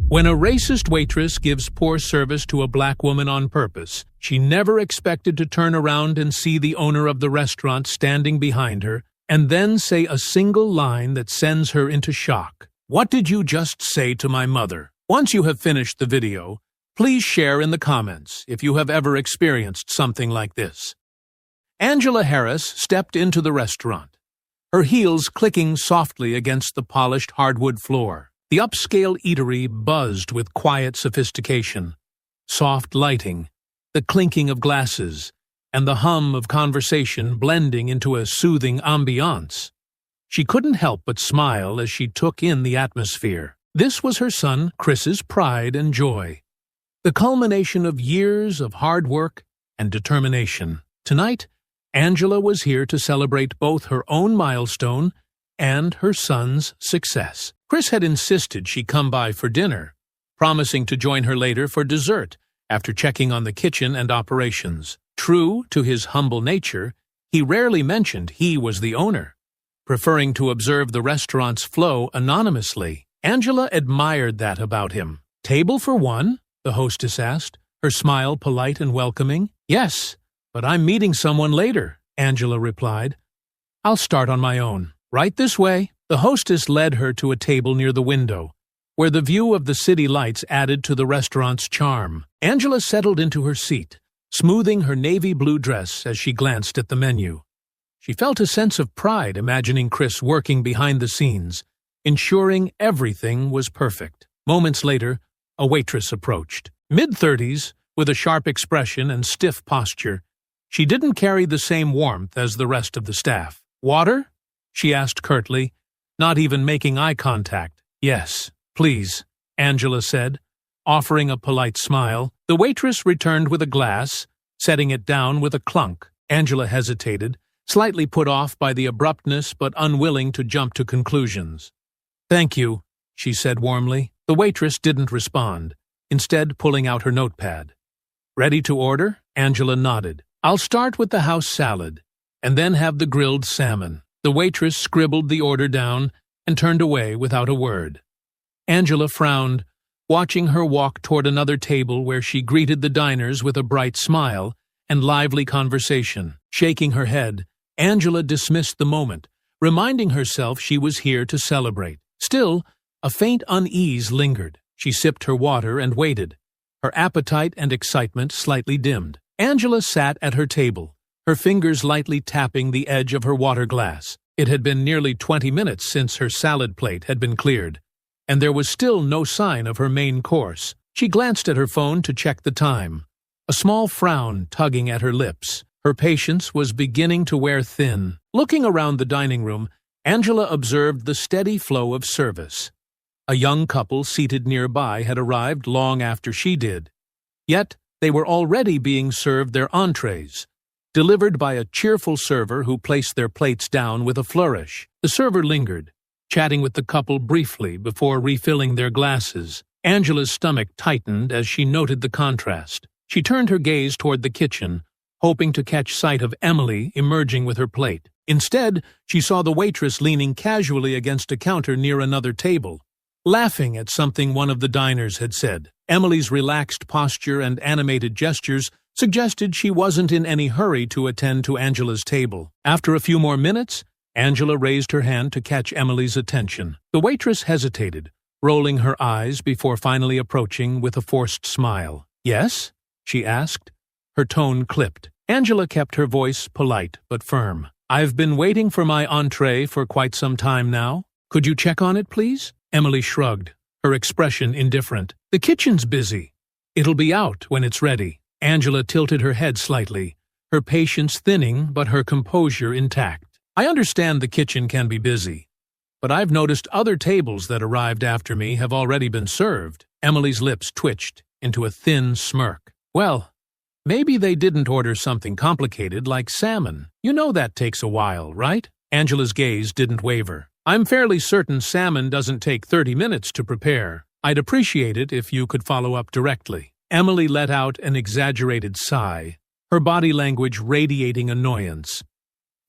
When a racist waitress gives poor service to a black woman on purpose, she never expected to turn around and see the owner of the restaurant standing behind her and then say a single line that sends her into shock. What did you just say to my mother? Once you have finished the video, please share in the comments if you have ever experienced something like this. Angela Harris stepped into the restaurant, her heels clicking softly against the polished hardwood floor. The upscale eatery buzzed with quiet sophistication, soft lighting, the clinking of glasses, and the hum of conversation blending into a soothing ambiance. She couldn't help but smile as she took in the atmosphere. This was her son Chris's pride and joy, the culmination of years of hard work and determination. Tonight, Angela was here to celebrate both her own milestone and her son's success. Chris had insisted she come by for dinner, promising to join her later for dessert after checking on the kitchen and operations. True to his humble nature, he rarely mentioned he was the owner, preferring to observe the restaurant's flow anonymously. Angela admired that about him. "Table for one?" the hostess asked, her smile polite and welcoming. "Yes, but I'm meeting someone later," Angela replied. "I'll start on my own. Right this way." The hostess led her to a table near the window, where the view of the city lights added to the restaurant's charm. Angela settled into her seat, smoothing her navy blue dress as she glanced at the menu. She felt a sense of pride imagining Chris working behind the scenes, ensuring everything was perfect. Moments later, a waitress approached. Mid-30s, with a sharp expression and stiff posture, she didn't carry the same warmth as the rest of the staff. "Water?" she asked curtly, not even making eye contact. "Yes, please," Angela said, offering a polite smile. The waitress returned with a glass, setting it down with a clunk. Angela hesitated, slightly put off by the abruptness but unwilling to jump to conclusions. "Thank you," she said warmly. The waitress didn't respond, instead pulling out her notepad. "Ready to order?" Angela nodded. "I'll start with the house salad, and then have the grilled salmon." The waitress scribbled the order down and turned away without a word. Angela frowned, watching her walk toward another table where she greeted the diners with a bright smile and lively conversation. Shaking her head, Angela dismissed the moment, reminding herself she was here to celebrate. Still, a faint unease lingered. She sipped her water and waited, her appetite and excitement slightly dimmed. Angela sat at her table, her fingers lightly tapping the edge of her water glass. It had been nearly 20 minutes since her salad plate had been cleared, and there was still no sign of her main course. She glanced at her phone to check the time, a small frown tugging at her lips. Her patience was beginning to wear thin. Looking around the dining room, Angela observed the steady flow of service. A young couple seated nearby had arrived long after she did. Yet, they were already being served their entrees, delivered by a cheerful server who placed their plates down with a flourish. The server lingered, chatting with the couple briefly before refilling their glasses. Angela's stomach tightened as she noted the contrast. She turned her gaze toward the kitchen, hoping to catch sight of Emily emerging with her plate. Instead, she saw the waitress leaning casually against a counter near another table, laughing at something one of the diners had said. Emily's relaxed posture and animated gestures suggested she wasn't in any hurry to attend to Angela's table. After a few more minutes, Angela raised her hand to catch Emily's attention. The waitress hesitated, rolling her eyes before finally approaching with a forced smile. "Yes?" she asked, her tone clipped. Angela kept her voice polite but firm. "I've been waiting for my entree for quite some time now. Could you check on it, please?" Emily shrugged, her expression indifferent. "The kitchen's busy. It'll be out when it's ready." Angela tilted her head slightly, her patience thinning but her composure intact. "I understand the kitchen can be busy, but I've noticed other tables that arrived after me have already been served." Emily's lips twitched into a thin smirk. "Well, maybe they didn't order something complicated like salmon. You know that takes a while, right?" Angela's gaze didn't waver. "I'm fairly certain salmon doesn't take 30 minutes to prepare. I'd appreciate it if you could follow up directly." Emily let out an exaggerated sigh, her body language radiating annoyance.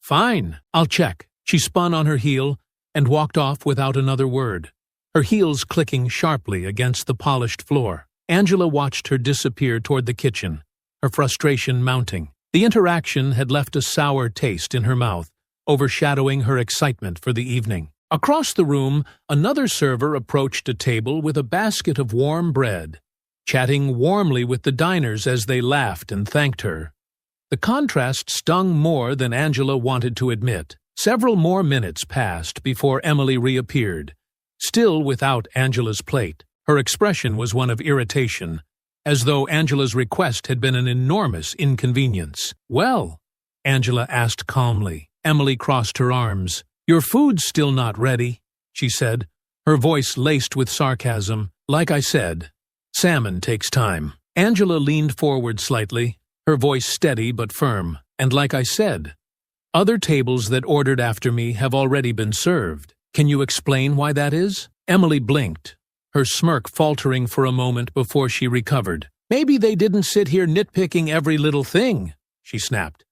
"Fine, I'll check." She spun on her heel and walked off without another word, her heels clicking sharply against the polished floor. Angela watched her disappear toward the kitchen, her frustration mounting. The interaction had left a sour taste in her mouth, overshadowing her excitement for the evening. Across the room, another server approached a table with a basket of warm bread, chatting warmly with the diners as they laughed and thanked her. The contrast stung more than Angela wanted to admit. Several more minutes passed before Emily reappeared, still without Angela's plate. Her expression was one of irritation, as though Angela's request had been an enormous inconvenience. "Well?" Angela asked calmly. Emily crossed her arms. "Your food's still not ready," she said, her voice laced with sarcasm. "Like I said, salmon takes time." Angela leaned forward slightly, her voice steady but firm. "And like I said, other tables that ordered after me have already been served. Can you explain why that is?" Emily blinked, her smirk faltering for a moment before she recovered. "Maybe they didn't sit here nitpicking every little thing," she snapped.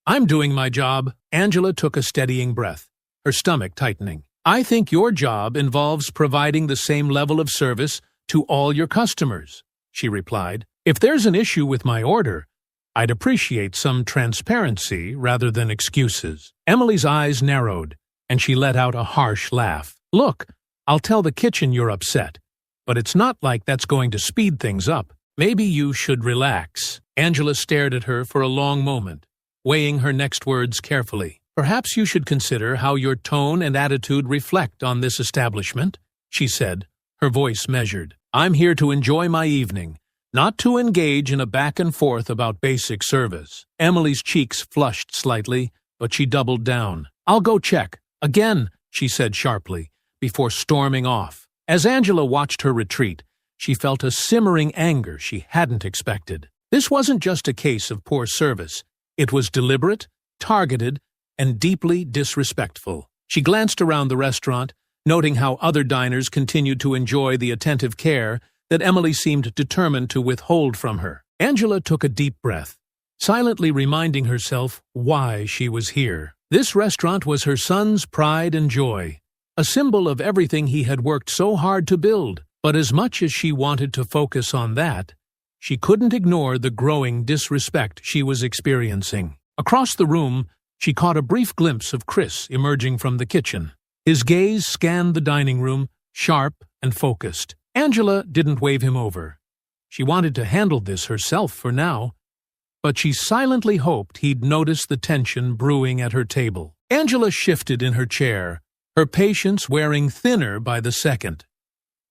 "I'm doing my job." Angela took a steadying breath, her stomach tightening. "I think your job involves providing the same level of service to all your customers," she replied. "If there's an issue with my order, I'd appreciate some transparency rather than excuses." Emily's eyes narrowed, and she let out a harsh laugh. "Look, I'll tell the kitchen you're upset, but it's not like that's going to speed things up. Maybe you should relax." Angela stared at her for a long moment, weighing her next words carefully. "Perhaps you should consider how your tone and attitude reflect on this establishment," she said, her voice measured. "I'm here to enjoy my evening, not to engage in a back and forth about basic service." Emily's cheeks flushed slightly, but she doubled down. "I'll go check." "Again," she said sharply, before storming off. As Angela watched her retreat, she felt a simmering anger she hadn't expected. This wasn't just a case of poor service. It was deliberate, targeted, and deeply disrespectful. She glanced around the restaurant, noting how other diners continued to enjoy the attentive care that Emily seemed determined to withhold from her. Angela took a deep breath, silently reminding herself why she was here. This restaurant was her son's pride and joy, a symbol of everything he had worked so hard to build. But as much as she wanted to focus on that, she couldn't ignore the growing disrespect she was experiencing. Across the room, she caught a brief glimpse of Chris emerging from the kitchen. His gaze scanned the dining room, sharp and focused. Angela didn't wave him over. She wanted to handle this herself for now, but she silently hoped he'd notice the tension brewing at her table. Angela shifted in her chair, her patience wearing thinner by the second.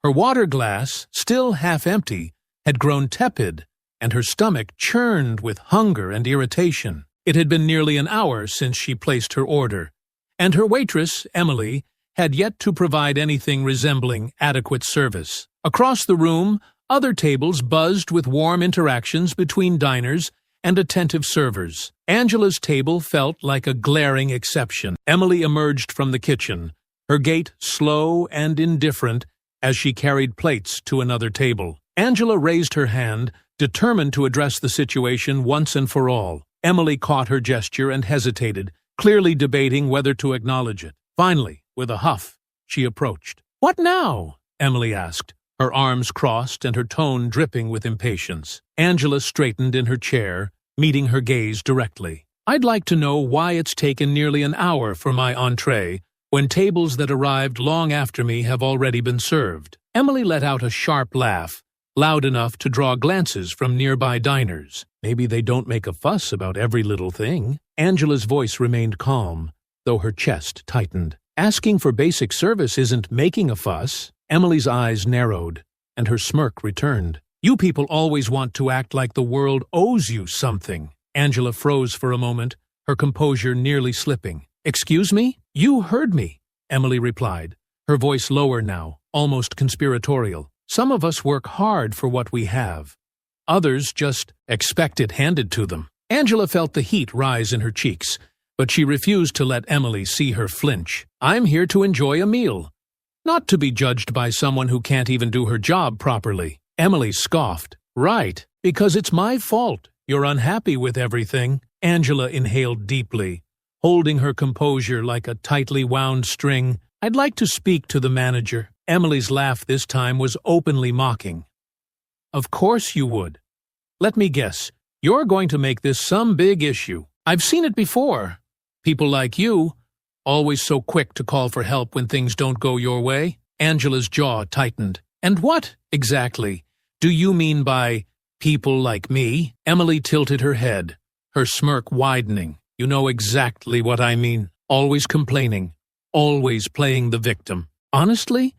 Her water glass, still half empty, had grown tepid, and her stomach churned with hunger and irritation. It had been nearly an hour since she placed her order, and her waitress, Emily, had yet to provide anything resembling adequate service. Across the room, other tables buzzed with warm interactions between diners and attentive servers. Angela's table felt like a glaring exception. Emily emerged from the kitchen, her gait slow and indifferent as she carried plates to another table. Angela raised her hand, determined to address the situation once and for all. Emily caught her gesture and hesitated, clearly debating whether to acknowledge it. Finally, with a huff, she approached. "What now?" Emily asked, her arms crossed and her tone dripping with impatience. Angela straightened in her chair, meeting her gaze directly. "I'd like to know why it's taken nearly an hour for my entree, when tables that arrived long after me have already been served." Emily let out a sharp laugh, loud enough to draw glances from nearby diners. "Maybe they don't make a fuss about every little thing." Angela's voice remained calm, though her chest tightened. "Asking for basic service isn't making a fuss." Emily's eyes narrowed, and her smirk returned. "You people always want to act like the world owes you something." Angela froze for a moment, her composure nearly slipping. "Excuse me? You heard me," Emily replied, her voice lower now, almost conspiratorial. "Some of us work hard for what we have. Others just expect it handed to them." Angela felt the heat rise in her cheeks, but she refused to let Emily see her flinch. "I'm here to enjoy a meal, not to be judged by someone who can't even do her job properly." Emily scoffed. "Right, because it's my fault you're unhappy with everything." Angela inhaled deeply, holding her composure like a tightly wound string. I'd like to speak to the manager. Emily's laugh this time was openly mocking. Of course you would. Let me guess, you're going to make this some big issue. I've seen it before. People like you, always so quick to call for help when things don't go your way. Angela's jaw tightened. And what, exactly, do you mean by people like me? Emily tilted her head, her smirk widening. You know exactly what I mean. Always complaining, always playing the victim. Honestly,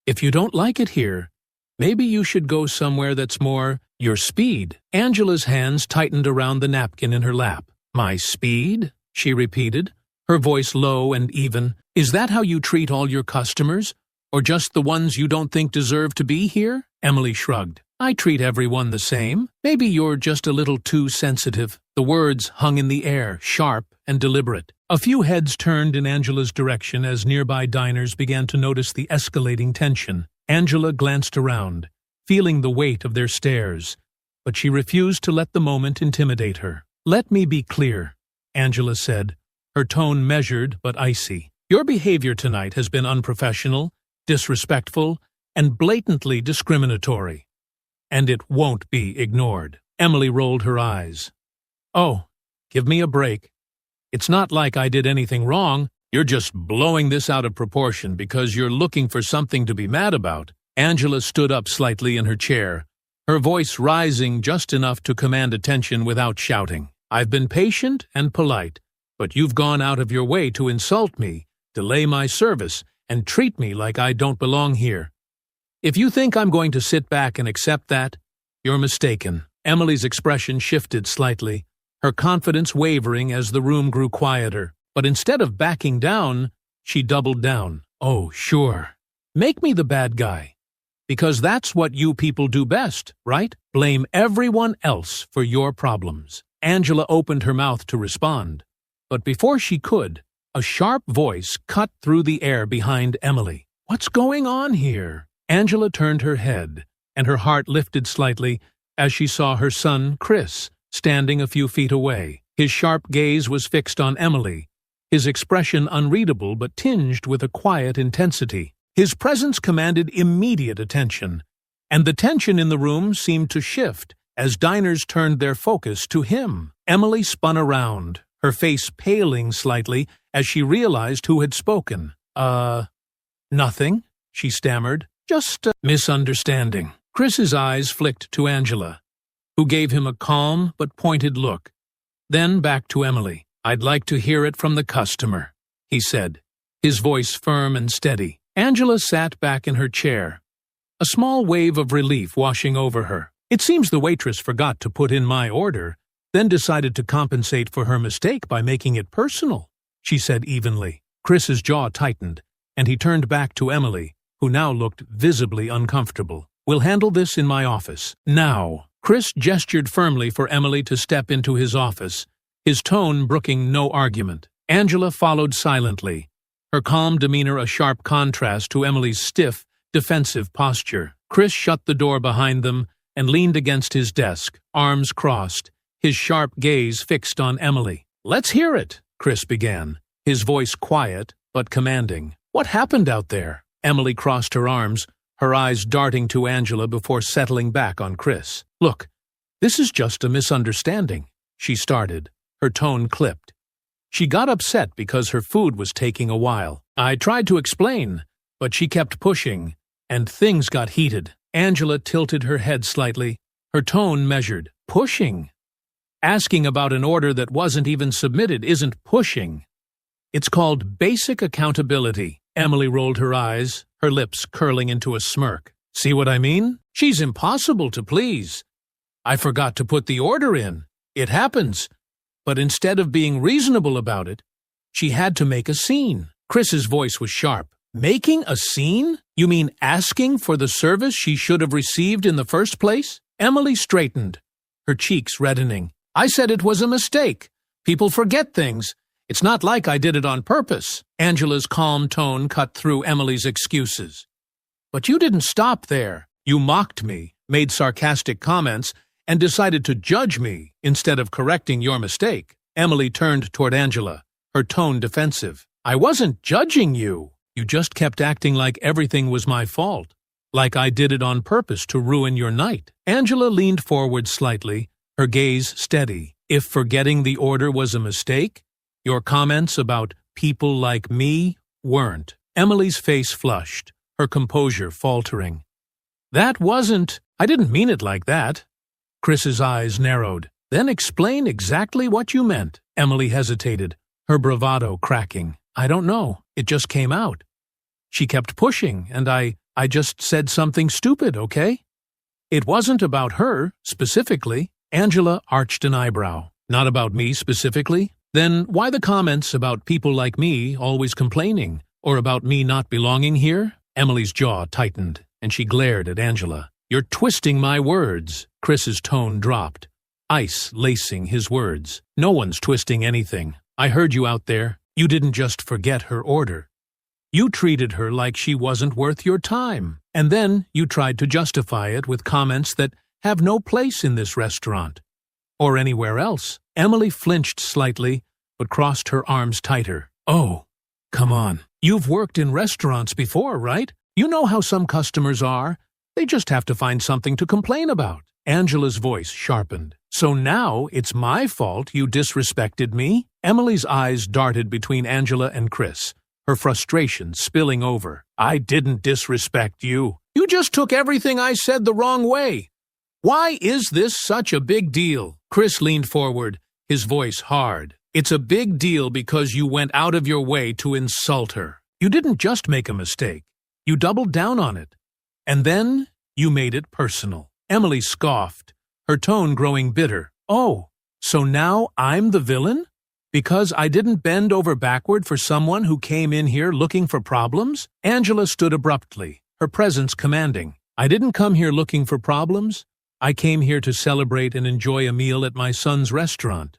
if you don't like it here, maybe you should go somewhere that's more your speed. Angela's hands tightened around the napkin in her lap. My speed? She repeated, her voice low and even. Is that how you treat all your customers? Or just the ones you don't think deserve to be here? Emily shrugged. I treat everyone the same. Maybe you're just a little too sensitive. The words hung in the air, sharp and deliberate. A few heads turned in Angela's direction as nearby diners began to notice the escalating tension. Angela glanced around, feeling the weight of their stares, but she refused to let the moment intimidate her. Let me be clear, Angela said, her tone measured but icy. Your behavior tonight has been unprofessional, disrespectful, and blatantly discriminatory. And it won't be ignored. Emily rolled her eyes. Oh, give me a break. It's not like I did anything wrong. You're just blowing this out of proportion because you're looking for something to be mad about. Angela stood up slightly in her chair, her voice rising just enough to command attention without shouting. I've been patient and polite, but you've gone out of your way to insult me, delay my service, and treat me like I don't belong here. If you think I'm going to sit back and accept that, you're mistaken. Emily's expression shifted slightly, her confidence wavering as the room grew quieter. But instead of backing down, she doubled down. Oh, sure. Make me the bad guy. Because that's what you people do best, right? Blame everyone else for your problems. Angela opened her mouth to respond. But before she could, a sharp voice cut through the air behind Emily. What's going on here? Angela turned her head, and her heart lifted slightly as she saw her son, Chris, standing a few feet away. His sharp gaze was fixed on Emily, his expression unreadable but tinged with a quiet intensity. His presence commanded immediate attention, and the tension in the room seemed to shift as diners turned their focus to him. Emily spun around, her face paling slightly as she realized who had spoken. Nothing, she stammered. Just a misunderstanding. Chris's eyes flicked to Angela, who gave him a calm but pointed look. Then back to Emily. I'd like to hear it from the customer, he said, his voice firm and steady. Angela sat back in her chair, a small wave of relief washing over her. It seems the waitress forgot to put in my order, then decided to compensate for her mistake by making it personal, she said evenly. Chris's jaw tightened, and he turned back to Emily, who now looked visibly uncomfortable. We'll handle this in my office. Now. Chris gestured firmly for Emily to step into his office, his tone brooking no argument. Angela followed silently, her calm demeanor a sharp contrast to Emily's stiff, defensive posture. Chris shut the door behind them and leaned against his desk, arms crossed, his sharp gaze fixed on Emily. Let's hear it, Chris began, his voice quiet but commanding. What happened out there? Emily crossed her arms, her eyes darting to Angela before settling back on Chris. Look, this is just a misunderstanding, she started, her tone clipped. She got upset because her food was taking a while. I tried to explain, but she kept pushing, and things got heated. Angela tilted her head slightly, her tone measured. Pushing? Asking about an order that wasn't even submitted isn't pushing. It's called basic accountability. Emily rolled her eyes, her lips curling into a smirk. See what I mean? She's impossible to please. I forgot to put the order in. It happens. But instead of being reasonable about it, she had to make a scene. Chris's voice was sharp. Making a scene? You mean asking for the service she should have received in the first place? Emily straightened, her cheeks reddening. I said it was a mistake. People forget things. It's not like I did it on purpose. Angela's calm tone cut through Emily's excuses. But you didn't stop there. You mocked me, made sarcastic comments, and decided to judge me instead of correcting your mistake. Emily turned toward Angela, her tone defensive. I wasn't judging you. You just kept acting like everything was my fault, like I did it on purpose to ruin your night." Angela leaned forward slightly, her gaze steady. "If forgetting the order was a mistake, your comments about people like me weren't." Emily's face flushed, her composure faltering. I didn't mean it like that." Chris's eyes narrowed. "Then explain exactly what you meant." Emily hesitated, her bravado cracking. "I don't know. It just came out. She kept pushing, and I just said something stupid, okay? It wasn't about her, specifically." Angela arched an eyebrow. "Not about me specifically? Then why the comments about people like me always complaining, or about me not belonging here?" Emily's jaw tightened, and she glared at Angela. "You're twisting my words." Chris's tone dropped, ice lacing his words. "No one's twisting anything. I heard you out there. You didn't just forget her order. You treated her like she wasn't worth your time. And then you tried to justify it with comments that have no place in this restaurant. Or anywhere else." Emily flinched slightly, but crossed her arms tighter. "Oh, come on. You've worked in restaurants before, right? You know how some customers are. They just have to find something to complain about." Angela's voice sharpened. "So now it's my fault you disrespected me?" Emily's eyes darted between Angela and Chris, her frustration spilling over. "I didn't disrespect you. You just took everything I said the wrong way. Why is this such a big deal?" Chris leaned forward, his voice hard. "It's a big deal because you went out of your way to insult her. You didn't just make a mistake. You doubled down on it. And then you made it personal." Emily scoffed, her tone growing bitter. "Oh, so now I'm the villain? Because I didn't bend over backward for someone who came in here looking for problems?" Angela stood abruptly, her presence commanding. "I didn't come here looking for problems. I came here to celebrate and enjoy a meal at my son's restaurant.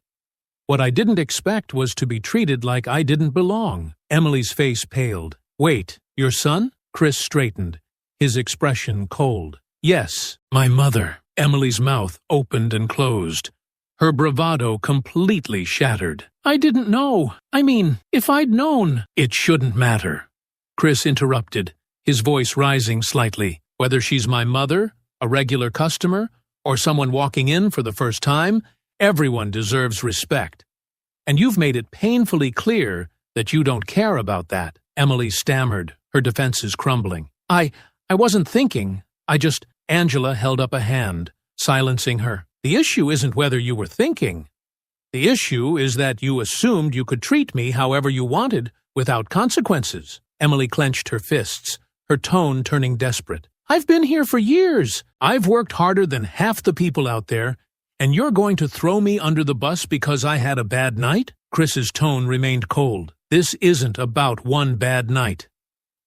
What I didn't expect was to be treated like I didn't belong." Emily's face paled. "Wait, your son?" Chris straightened, his expression cold. "Yes, my mother." Emily's mouth opened and closed, her bravado completely shattered. "I didn't know. I mean, if I'd known." "It shouldn't matter," Chris interrupted, his voice rising slightly. "Whether she's my mother, a regular customer, or someone walking in for the first time, everyone deserves respect. And you've made it painfully clear that you don't care about that." Emily stammered, her defenses crumbling. I wasn't thinking. Angela held up a hand, silencing her. "The issue isn't whether you were thinking. The issue is that you assumed you could treat me however you wanted without consequences." Emily clenched her fists, her tone turning desperate. "I've been here for years. I've worked harder than half the people out there, and you're going to throw me under the bus because I had a bad night?" Chris's tone remained cold. "This isn't about one bad night.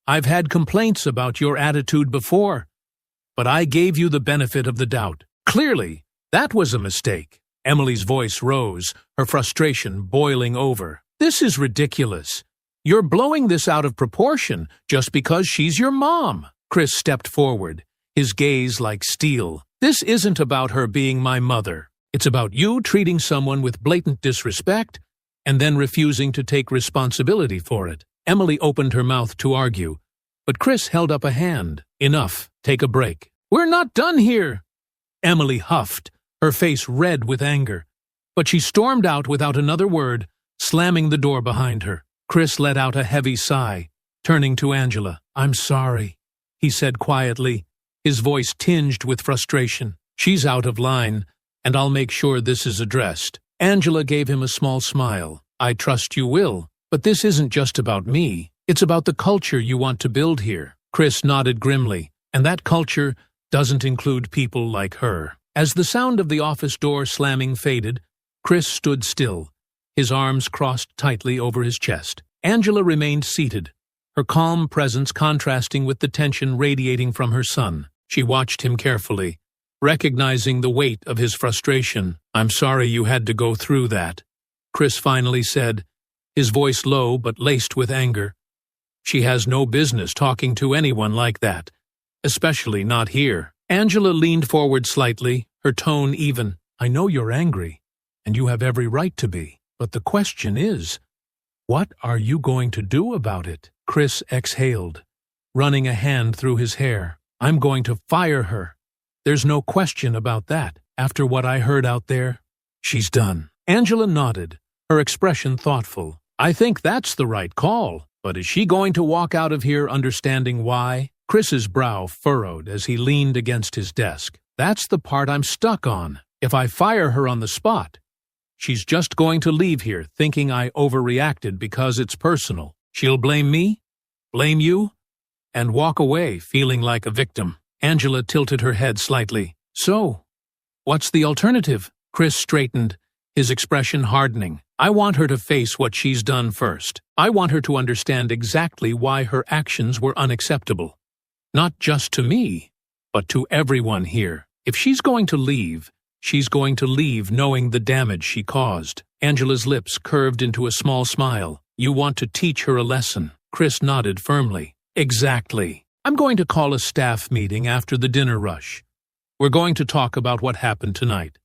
I've had complaints about your attitude before, but I gave you the benefit of the doubt. Clearly, that was a mistake." Emily's voice rose, her frustration boiling over. "This is ridiculous. You're blowing this out of proportion just because she's your mom." Chris stepped forward, his gaze like steel. "This isn't about her being my mother. It's about you treating someone with blatant disrespect and then refusing to take responsibility for it." Emily opened her mouth to argue, but Chris held up a hand. "Enough. Take a break." "We're not done here." Emily huffed, her face red with anger, but she stormed out without another word, slamming the door behind her. Chris let out a heavy sigh, turning to Angela. "I'm sorry," he said quietly, his voice tinged with frustration. "She's out of line, and I'll make sure this is addressed." Angela gave him a small smile. "I trust you will. But this isn't just about me. It's about the culture you want to build here." Chris nodded grimly, "And that culture doesn't include people like her." As the sound of the office door slamming faded, Chris stood still, his arms crossed tightly over his chest. Angela remained seated, her calm presence contrasting with the tension radiating from her son. She watched him carefully, recognizing the weight of his frustration. "I'm sorry you had to go through that," Chris finally said, his voice low but laced with anger. "She has no business talking to anyone like that, especially not here." Angela leaned forward slightly, her tone even. "I know you're angry, and you have every right to be, but the question is, what are you going to do about it?" Chris exhaled, running a hand through his hair. I'm going to fire her. There's no question about that. After what I heard out there, she's done. Angela nodded, her expression thoughtful. I think that's the right call. But is she going to walk out of here understanding why? Chris's brow furrowed as he leaned against his desk. That's the part I'm stuck on. If I fire her on the spot, she's just going to leave here thinking I overreacted because it's personal. She'll blame me, blame you, and walk away feeling like a victim. Angela tilted her head slightly. So, what's the alternative? Chris straightened, his expression hardening. I want her to face what she's done first. I want her to understand exactly why her actions were unacceptable. Not just to me, but to everyone here. If she's going to leave, she's going to leave knowing the damage she caused. Angela's lips curved into a small smile. You want to teach her a lesson. Chris nodded firmly. Exactly. I'm going to call a staff meeting after the dinner rush. We're going to talk about what happened tonight.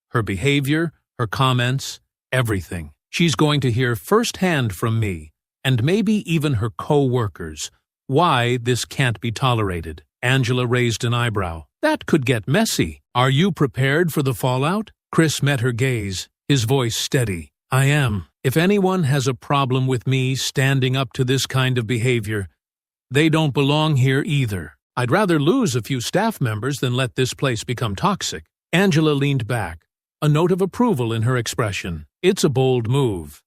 Her behavior, her comments, everything. She's going to hear firsthand from me, and maybe even her co-workers, why this can't be tolerated. Angela raised an eyebrow. That could get messy. Are you prepared for the fallout? Chris met her gaze, his voice steady. I am. If anyone has a problem with me standing up to this kind of behavior, they don't belong here either. I'd rather lose a few staff members than let this place become toxic. Angela leaned back, a note of approval in her expression. It's a bold move.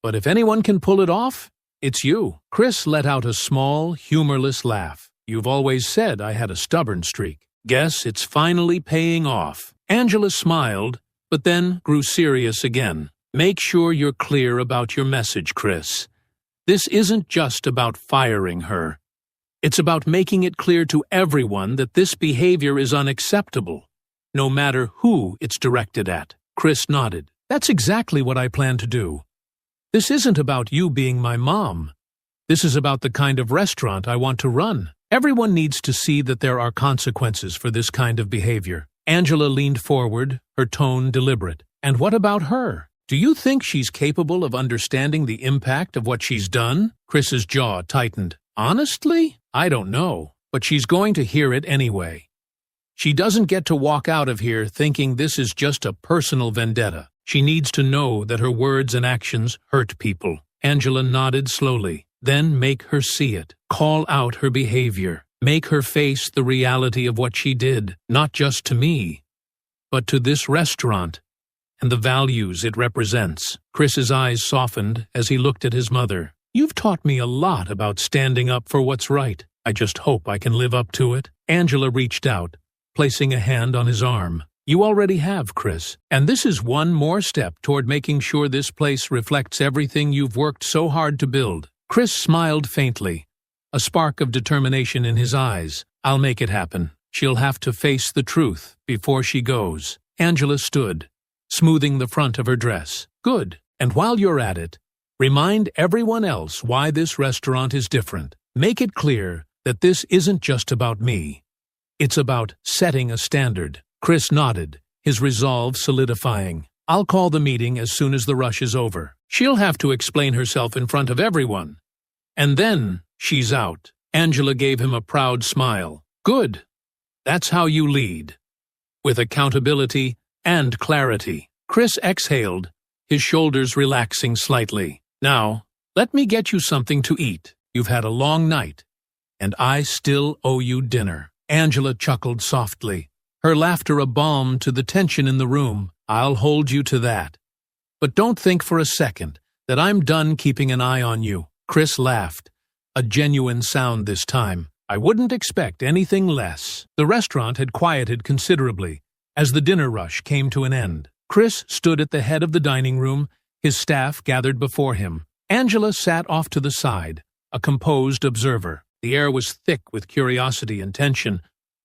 But if anyone can pull it off, it's you. Chris let out a small, humorless laugh. You've always said I had a stubborn streak. Guess it's finally paying off. Angela smiled, but then grew serious again. Make sure you're clear about your message, Chris. This isn't just about firing her. It's about making it clear to everyone that this behavior is unacceptable, no matter who it's directed at. Chris nodded. That's exactly what I plan to do. This isn't about you being my mom. This is about the kind of restaurant I want to run. Everyone needs to see that there are consequences for this kind of behavior. Angela leaned forward, her tone deliberate. And what about her? Do you think she's capable of understanding the impact of what she's done? Chris's jaw tightened. Honestly, I don't know, but she's going to hear it anyway. She doesn't get to walk out of here thinking this is just a personal vendetta. She needs to know that her words and actions hurt people. Angela nodded slowly. Then make her see it. Call out her behavior. Make her face the reality of what she did, not just to me, but to this restaurant and the values it represents. Chris's eyes softened as he looked at his mother. You've taught me a lot about standing up for what's right. I just hope I can live up to it. Angela reached out, placing a hand on his arm. You already have, Chris, and this is one more step toward making sure this place reflects everything you've worked so hard to build. Chris smiled faintly, a spark of determination in his eyes. I'll make it happen. She'll have to face the truth before she goes. Angela stood, smoothing the front of her dress. Good. And while you're at it, remind everyone else why this restaurant is different. Make it clear that this isn't just about me. It's about setting a standard. Chris nodded, his resolve solidifying. I'll call the meeting as soon as the rush is over. She'll have to explain herself in front of everyone. And then she's out. Angela gave him a proud smile. Good. That's how you lead. With accountability and clarity. Chris exhaled, his shoulders relaxing slightly. Now, let me get you something to eat. You've had a long night, and I still owe you dinner. Angela chuckled softly, her laughter a balm to the tension in the room. I'll hold you to that. But don't think for a second that I'm done keeping an eye on you. Chris laughed, a genuine sound this time. I wouldn't expect anything less. The restaurant had quieted considerably as the dinner rush came to an end. Chris stood at the head of the dining room, his staff gathered before him. Angela sat off to the side, a composed observer. The air was thick with curiosity and tension.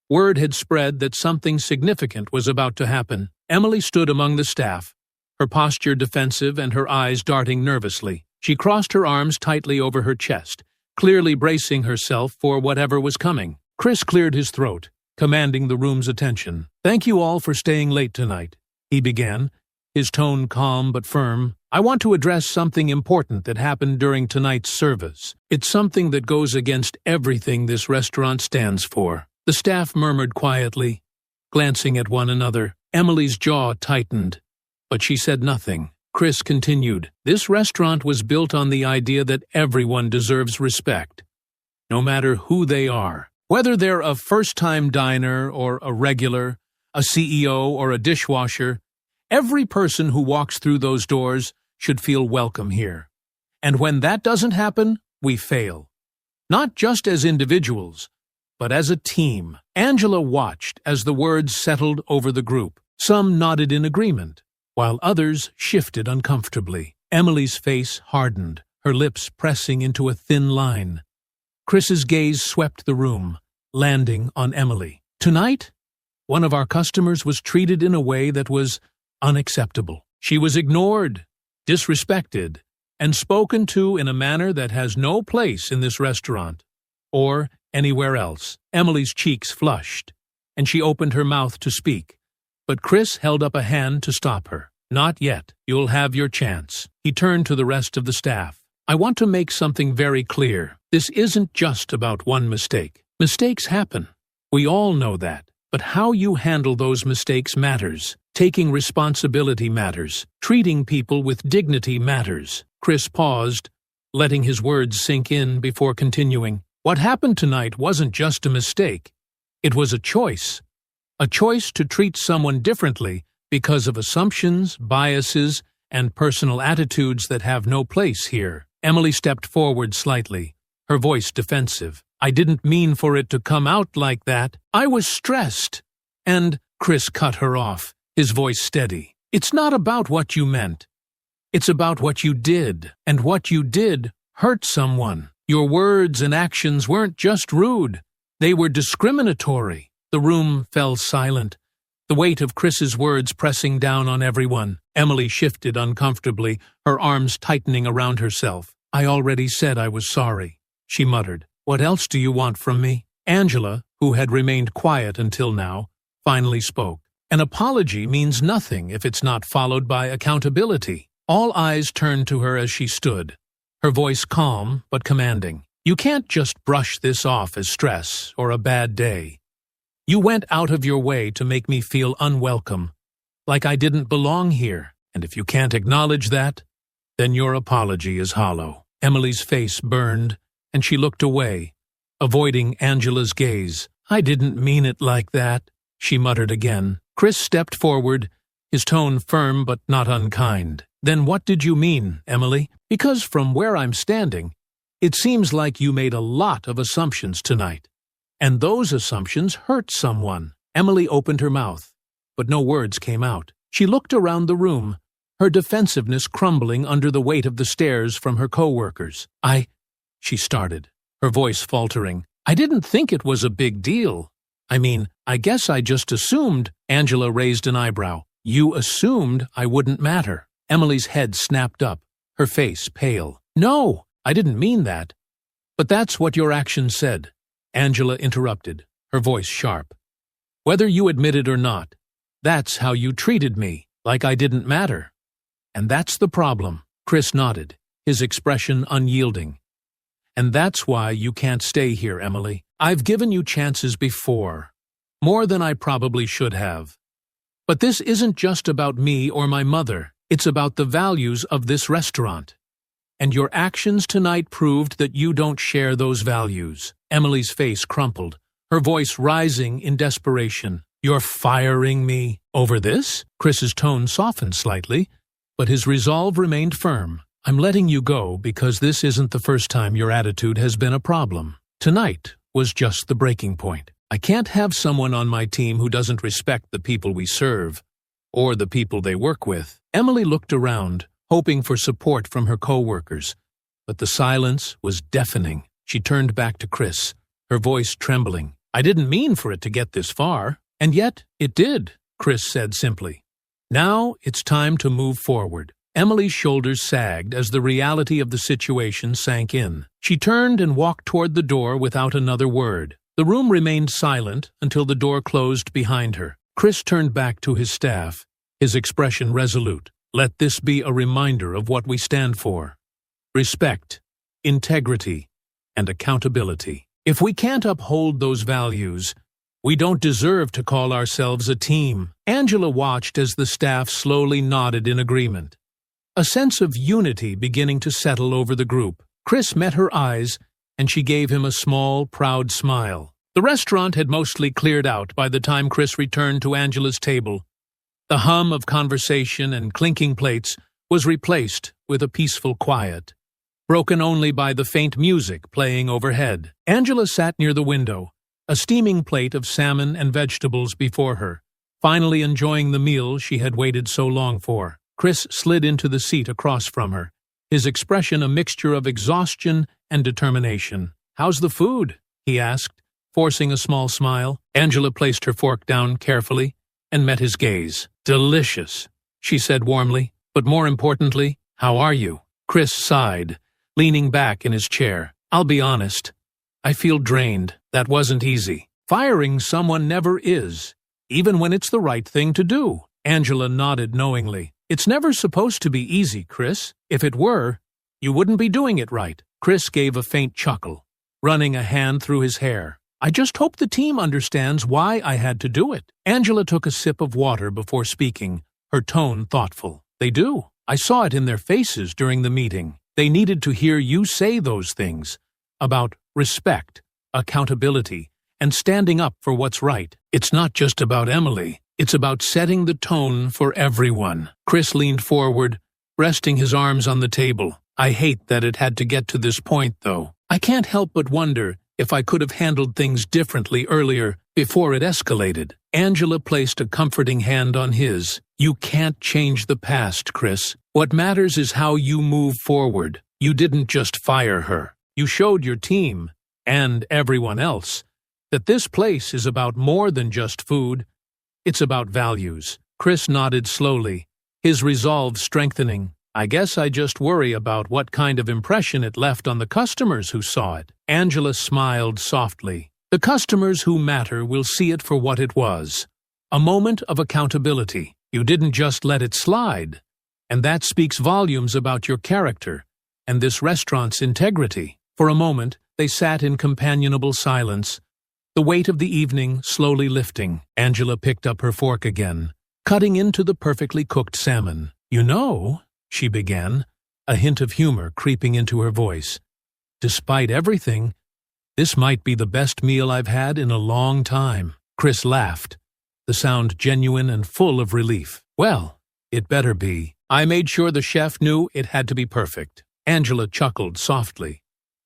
Word had spread that something significant was about to happen. Emily stood among the staff, her posture defensive and her eyes darting nervously. She crossed her arms tightly over her chest, clearly bracing herself for whatever was coming. Chris cleared his throat, commanding the room's attention. Thank you all for staying late tonight, he began, his tone calm but firm. I want to address something important that happened during tonight's service. It's something that goes against everything this restaurant stands for." The staff murmured quietly, glancing at one another. Emily's jaw tightened, but she said nothing. Chris continued, "This restaurant was built on the idea that everyone deserves respect, no matter who they are. Whether they're a first-time diner or a regular, a CEO or a dishwasher, every person who walks through those doors should feel welcome here. And when that doesn't happen, we fail. Not just as individuals, but as a team." Angela watched as the words settled over the group. Some nodded in agreement, while others shifted uncomfortably. Emily's face hardened, her lips pressing into a thin line. Chris's gaze swept the room, landing on Emily. "Tonight, one of our customers was treated in a way that was unacceptable. She was ignored, disrespected, and spoken to in a manner that has no place in this restaurant or anywhere else." Emily's cheeks flushed, and she opened her mouth to speak, but Chris held up a hand to stop her. "Not yet. You'll have your chance." He turned to the rest of the staff. "I want to make something very clear. This isn't just about one mistake. Mistakes happen. We all know that. But how you handle those mistakes matters. Taking responsibility matters. Treating people with dignity matters." Chris paused, letting his words sink in before continuing. "What happened tonight wasn't just a mistake. It was a choice. A choice to treat someone differently because of assumptions, biases, and personal attitudes that have no place here." Emily stepped forward slightly, her voice defensive. "I didn't mean for it to come out like that. I was stressed." And Chris cut her off, his voice steady. "It's not about what you meant. It's about what you did, and what you did hurt someone. Your words and actions weren't just rude. They were discriminatory." The room fell silent, the weight of Chris's words pressing down on everyone. Emily shifted uncomfortably, her arms tightening around herself. "I already said I was sorry," she muttered. "What else do you want from me?" Angela, who had remained quiet until now, finally spoke. "An apology means nothing if it's not followed by accountability." All eyes turned to her as she stood, her voice calm but commanding. "You can't just brush this off as stress or a bad day. You went out of your way to make me feel unwelcome, like I didn't belong here, and if you can't acknowledge that, then your apology is hollow." Emily's face burned, and she looked away, avoiding Angela's gaze. "I didn't mean it like that," she muttered again. Chris stepped forward, his tone firm but not unkind. "Then what did you mean, Emily? Because from where I'm standing, it seems like you made a lot of assumptions tonight, and those assumptions hurt someone." Emily opened her mouth, but no words came out. She looked around the room, her defensiveness crumbling under the weight of the stares from her co-workers. She started, her voice faltering. "I didn't think it was a big deal. I guess I just assumed." Angela raised an eyebrow. "You assumed I wouldn't matter." Emily's head snapped up, her face pale. "No, I didn't mean that. But that's what your actions said." Angela interrupted, her voice sharp. "Whether you admit it or not, that's how you treated me, like I didn't matter. And that's the problem." Chris nodded, his expression unyielding. "And that's why you can't stay here, Emily. I've given you chances before, more than I probably should have. But this isn't just about me or my mother. It's about the values of this restaurant. And your actions tonight proved that you don't share those values." Emily's face crumpled, her voice rising in desperation. "You're firing me over this?" Chris's tone softened slightly, but his resolve remained firm. "I'm letting you go because this isn't the first time your attitude has been a problem. Tonight was just the breaking point. I can't have someone on my team who doesn't respect the people we serve, or the people they work with." Emily looked around, hoping for support from her co-workers, but the silence was deafening. She turned back to Chris, her voice trembling. "I didn't mean for it to get this far, and yet it did," Chris said simply. "Now it's time to move forward." Emily's shoulders sagged as the reality of the situation sank in. She turned and walked toward the door without another word. The room remained silent until the door closed behind her. Chris turned back to his staff, his expression resolute. Let this be a reminder of what we stand for: respect, integrity, and accountability. If we can't uphold those values, we don't deserve to call ourselves a team. Angela watched as the staff slowly nodded in agreement, a sense of unity beginning to settle over the group. Chris met her eyes, and she gave him a small, proud smile. The restaurant had mostly cleared out by the time Chris returned to Angela's table. The hum of conversation and clinking plates was replaced with a peaceful quiet, broken only by the faint music playing overhead. Angela sat near the window, a steaming plate of salmon and vegetables before her, finally enjoying the meal she had waited so long for. Chris slid into the seat across from her, his expression a mixture of exhaustion and determination. "How's the food?" he asked, forcing a small smile. Angela placed her fork down carefully and met his gaze. "Delicious," she said warmly, "but more importantly, how are you?" Chris sighed, leaning back in his chair. "I'll be honest, I feel drained. That wasn't easy." "Firing someone never is, even when it's the right thing to do." Angela nodded knowingly. "It's never supposed to be easy, Chris. If it were, you wouldn't be doing it right." Chris gave a faint chuckle, running a hand through his hair. "I just hope the team understands why I had to do it." Angela took a sip of water before speaking, her tone thoughtful. "They do. I saw it in their faces during the meeting. They needed to hear you say those things about respect, accountability, and standing up for what's right. It's not just about Emily. It's about setting the tone for everyone." Chris leaned forward, resting his arms on the table. "I hate that it had to get to this point, though. I can't help but wonder if I could have handled things differently earlier, before it escalated." Angela placed a comforting hand on his. "You can't change the past, Chris. What matters is how you move forward. You didn't just fire her. You showed your team, and everyone else, that this place is about more than just food. It's about values." Chris nodded slowly, his resolve strengthening. "I guess I just worry about what kind of impression it left on the customers who saw it." Angela smiled softly. "The customers who matter will see it for what it was, a moment of accountability. You didn't just let it slide, and that speaks volumes about your character and this restaurant's integrity." For a moment, they sat in companionable silence, the weight of the evening slowly lifting. Angela picked up her fork again, cutting into the perfectly cooked salmon. "You know," she began, a hint of humor creeping into her voice, "despite everything, this might be the best meal I've had in a long time." Chris laughed, the sound genuine and full of relief. "Well, it better be. I made sure the chef knew it had to be perfect." Angela chuckled softly,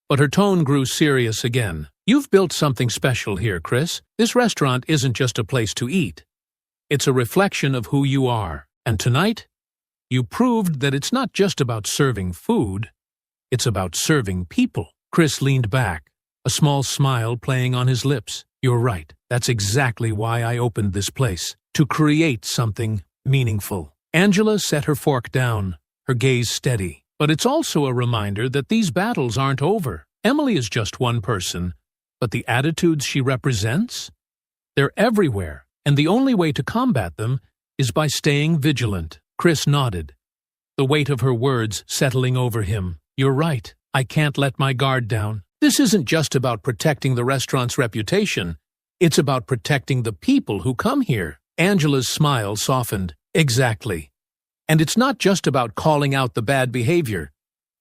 but her tone grew serious again. "You've built something special here, Chris. This restaurant isn't just a place to eat. It's a reflection of who you are. And tonight, you proved that it's not just about serving food, it's about serving people." Chris leaned back, a small smile playing on his lips. "You're right. That's exactly why I opened this place, to create something meaningful." Angela set her fork down, her gaze steady. "But it's also a reminder that these battles aren't over. Emily is just one person, but the attitudes she represents? They're everywhere, and the only way to combat them is by staying vigilant." Chris nodded, the weight of her words settling over him. "You're right. I can't let my guard down. This isn't just about protecting the restaurant's reputation. It's about protecting the people who come here." Angela's smile softened. "Exactly. And it's not just about calling out the bad behavior.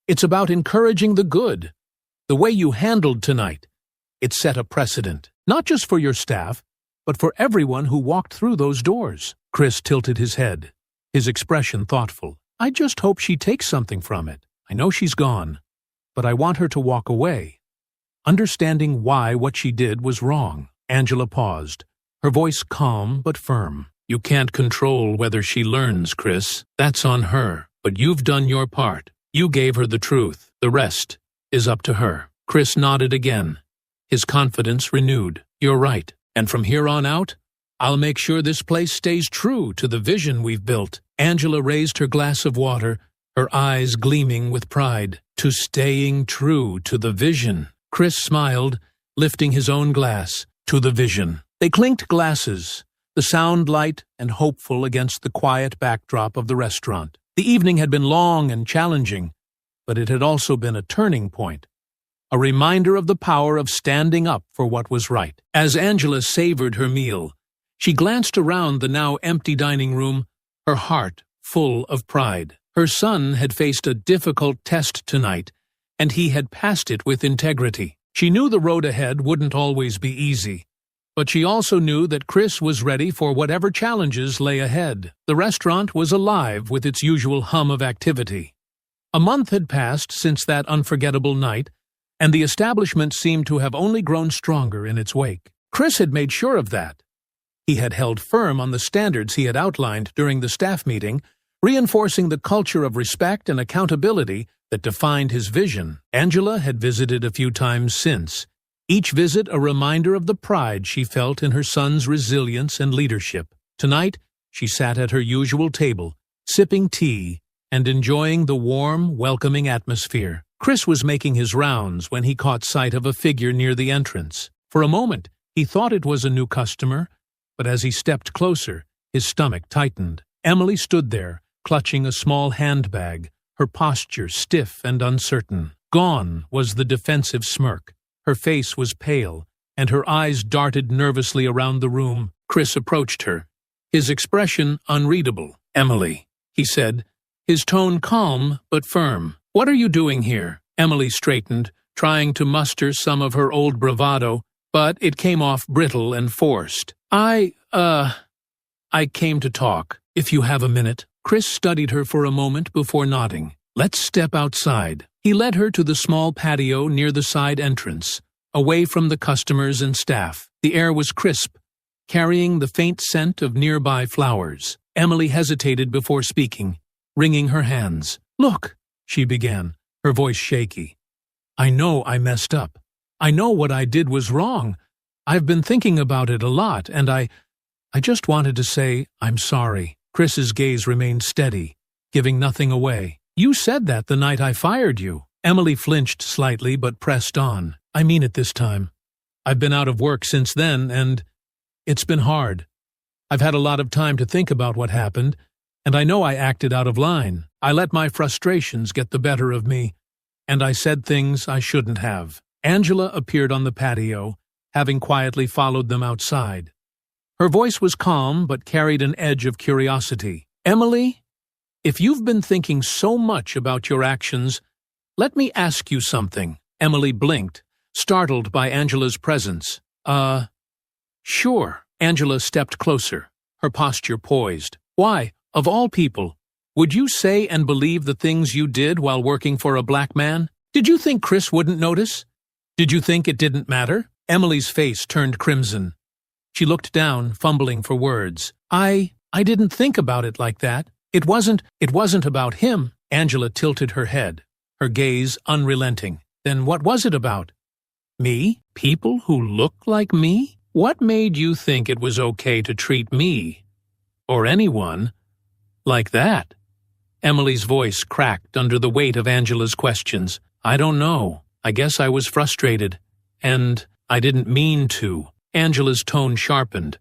It's about encouraging the good. The way you handled tonight, it set a precedent, not just for your staff, but for everyone who walked through those doors." Chris tilted his head, his expression thoughtful. "I just hope she takes something from it. I know she's gone, but I want her to walk away, understanding why what she did was wrong." Angela paused, her voice calm but firm. "You can't control whether she learns, Chris. That's on her. But you've done your part. You gave her the truth. The rest is up to her." Chris nodded again, his confidence renewed. "You're right. And from here on out, I'll make sure this place stays true to the vision we've built." Angela raised her glass of water, her eyes gleaming with pride. "To staying true to the vision." Chris smiled, lifting his own glass. "To the vision." They clinked glasses, the sound light and hopeful against the quiet backdrop of the restaurant. The evening had been long and challenging, but it had also been a turning point, a reminder of the power of standing up for what was right. As Angela savored her meal, she glanced around the now empty dining room, her heart full of pride. Her son had faced a difficult test tonight, and he had passed it with integrity. She knew the road ahead wouldn't always be easy, but she also knew that Chris was ready for whatever challenges lay ahead. The restaurant was alive with its usual hum of activity. A month had passed since that unforgettable night, and the establishment seemed to have only grown stronger in its wake. Chris had made sure of that. He had held firm on the standards he had outlined during the staff meeting, reinforcing the culture of respect and accountability that defined his vision. Angela had visited a few times since, each visit a reminder of the pride she felt in her son's resilience and leadership. Tonight, she sat at her usual table, sipping tea and enjoying the warm, welcoming atmosphere. Chris was making his rounds when he caught sight of a figure near the entrance. For a moment, he thought it was a new customer, but as he stepped closer, his stomach tightened. Emily stood there, clutching a small handbag, her posture stiff and uncertain. Gone was the defensive smirk. Her face was pale, and her eyes darted nervously around the room. Chris approached her, his expression unreadable. "Emily," he said, his tone calm but firm. "What are you doing here?" Emily straightened, trying to muster some of her old bravado, but it came off brittle and forced. I came to talk, if you have a minute." Chris studied her for a moment before nodding. "Let's step outside." He led her to the small patio near the side entrance, away from the customers and staff. The air was crisp, carrying the faint scent of nearby flowers. Emily hesitated before speaking, wringing her hands. "Look," she began, her voice shaky. "I know I messed up. I know what I did was wrong. I've been thinking about it a lot, and I just wanted to say I'm sorry." Chris's gaze remained steady, giving nothing away. "You said that the night I fired you." Emily flinched slightly but pressed on. "I mean it this time. I've been out of work since then, and it's been hard. I've had a lot of time to think about what happened, and I know I acted out of line. I let my frustrations get the better of me, and I said things I shouldn't have." Angela appeared on the patio, having quietly followed them outside. Her voice was calm but carried an edge of curiosity. "Emily, if you've been thinking so much about your actions, let me ask you something." Emily blinked, startled by Angela's presence. Sure." Angela stepped closer, her posture poised. "Why, of all people, would you say and believe the things you did while working for a black man? Did you think Chris wouldn't notice? Did you think it didn't matter?" Emily's face turned crimson. She looked down, fumbling for words. I didn't think about it like that. It wasn't about him." Angela tilted her head, her gaze unrelenting. "Then what was it about? Me? People who look like me? What made you think it was okay to treat me, or anyone, like that?" Emily's voice cracked under the weight of Angela's questions. "I don't know. I guess I was frustrated, and I didn't mean to." Angela's tone sharpened,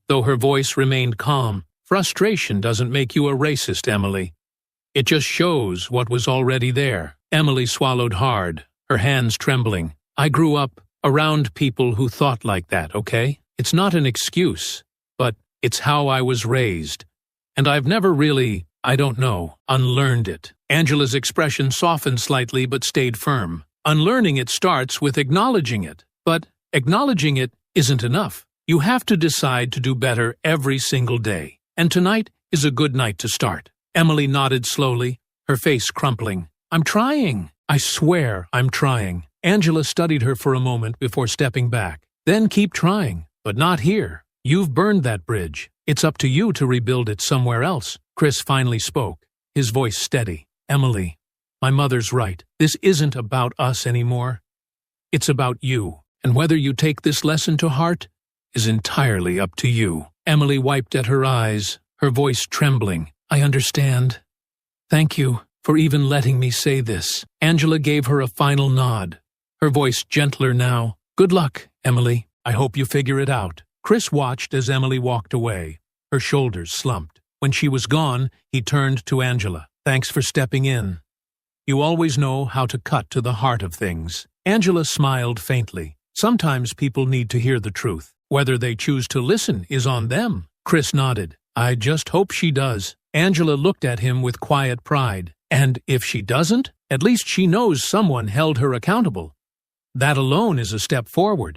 though her voice remained calm. "Frustration doesn't make you a racist, Emily. It just shows what was already there." Emily swallowed hard, her hands trembling. "I grew up around people who thought like that, okay? It's not an excuse, but it's how I was raised. And I've never really, unlearned it." Angela's expression softened slightly but stayed firm. "Unlearning it starts with acknowledging it, but acknowledging it isn't enough. You have to decide to do better every single day. And tonight is a good night to start." Emily nodded slowly, her face crumpling. "I'm trying. I swear I'm trying." Angela studied her for a moment before stepping back. "Then keep trying, but not here. You've burned that bridge. It's up to you to rebuild it somewhere else." Chris finally spoke, his voice steady. "Emily, my mother's right. This isn't about us anymore. It's about you. And whether you take this lesson to heart is entirely up to you." Emily wiped at her eyes, her voice trembling. "I understand. Thank you for even letting me say this." Angela gave her a final nod, her voice gentler now. "Good luck, Emily. I hope you figure it out." Chris watched as Emily walked away, her shoulders slumped. When she was gone, he turned to Angela. Thanks for stepping in. You always know how to cut to the heart of things. Angela smiled faintly. Sometimes people need to hear the truth. Whether they choose to listen is on them. Chris nodded. I just hope she does. Angela looked at him with quiet pride. And if she doesn't, at least she knows someone held her accountable. That alone is a step forward.